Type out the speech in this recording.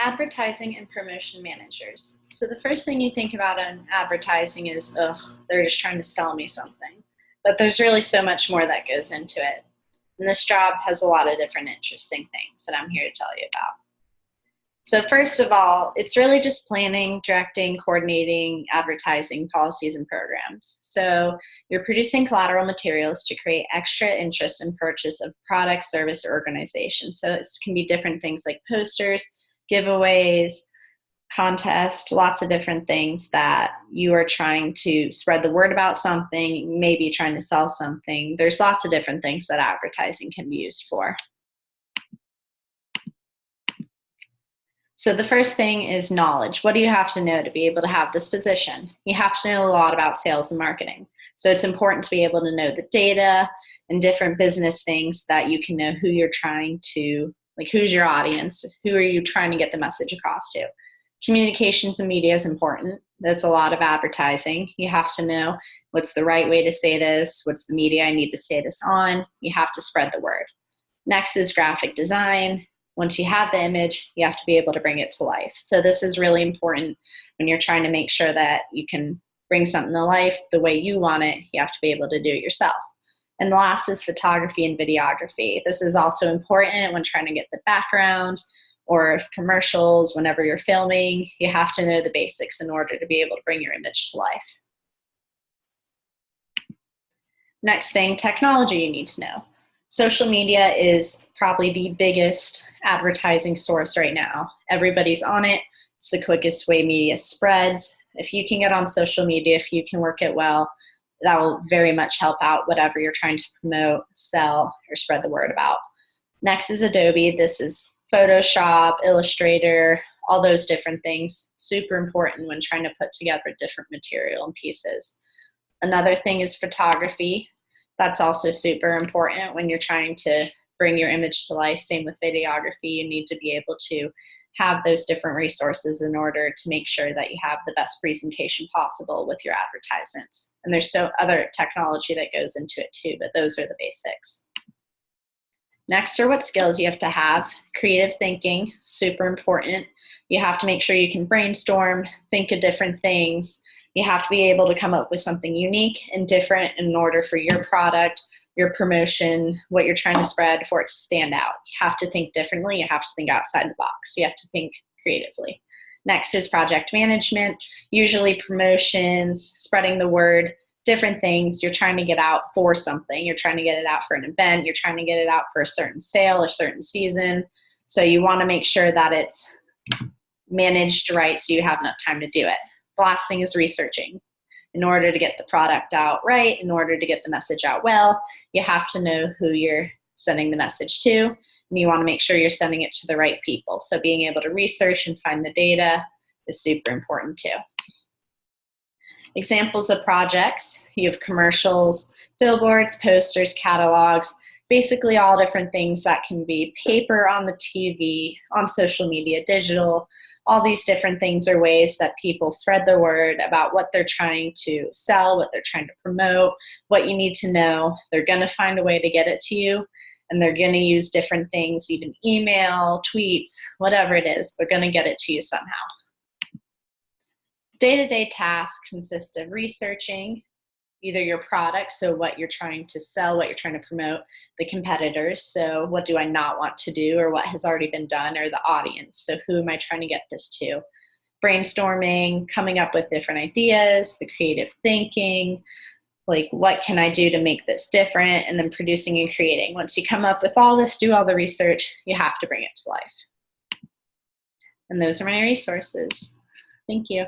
Advertising and promotion managers. So the first thing you think about in advertising is, ugh, they're just trying to sell me something. But there's really so much more that goes into it. And this job has a lot of different interesting things that I'm here to tell you about. So first of all, it's really just planning, directing, coordinating advertising policies and programs. So you're producing collateral materials to create extra interest in purchase of product, service, or organization. So it can be different things like posters, giveaways, contests, lots of different things that you are trying to spread the word about something, maybe trying to sell something. There's lots of different things that advertising can be used for. So the first thing is knowledge. What do you have to know to be able to have this position? You have to know a lot about sales and marketing. So it's important to be able to know the data and different business things that you can know who you're trying to, like who's your audience, who are you trying to get the message across to. Communications and media is important. That's a lot of advertising. You have to know what's the right way to say this, what's the media I need to say this on. You have to spread the word. Next is graphic design. Once you have the image, you have to be able to bring it to life. So this is really important when you're trying to make sure that you can bring something to life the way you want it. You have to be able to do it yourself. And the last is photography and videography. This is also important when trying to get the background or commercials, whenever you're filming. You have to know the basics in order to be able to bring your image to life. Next thing, technology you need to know. Social media is probably the biggest advertising source right now. Everybody's on it. It's the quickest way media spreads. If you can get on social media, if you can work it well, that will very much help out whatever you're trying to promote, sell, or spread the word about. Next is Adobe. This is Photoshop, Illustrator, all those different things. Super important when trying to put together different material and pieces. Another thing is photography. That's also super important when you're trying to bring your image to life. Same with videography. You need to be able to have those different resources in order to make sure that you have the best presentation possible with your advertisements. And there's so other technology that goes into it too, but those are the basics. Next are what skills you have to have. Creative thinking, super important. You have to make sure you can brainstorm, think of different things. You have to be able to come up with something unique and different in order for your product, your promotion, what you're trying to spread, for it to stand out. You have to think differently. You have to think outside the box. You have to think creatively. Next is project management, usually promotions, spreading the word, different things. You're trying to get out for something. You're trying to get it out for an event. You're trying to get it out for a certain sale, a certain season. So you want to make sure that it's managed right so you have enough time to do it. The last thing is researching. In order to get the product out right, in order to get the message out well, you have to know who you're sending the message to, and you want to make sure you're sending it to the right people. So being able to research and find the data is super important too. Examples of projects, you have commercials, billboards, posters, catalogs, basically all different things that can be paper, on the TV, on social media, digital. All these different things are ways that people spread the word about what they're trying to sell, what they're trying to promote, what you need to know. They're going to find a way to get it to you, and they're going to use different things, even email, tweets, whatever it is. They're going to get it to you somehow. Day-to-day tasks consist of researching either your product, so what you're trying to sell, what you're trying to promote, the competitors, so what do I not want to do, or what has already been done, or the audience, so who am I trying to get this to. Brainstorming, coming up with different ideas, the creative thinking, like what can I do to make this different, and then producing and creating. Once you come up with all this, do all the research, you have to bring it to life. And those are my resources. Thank you.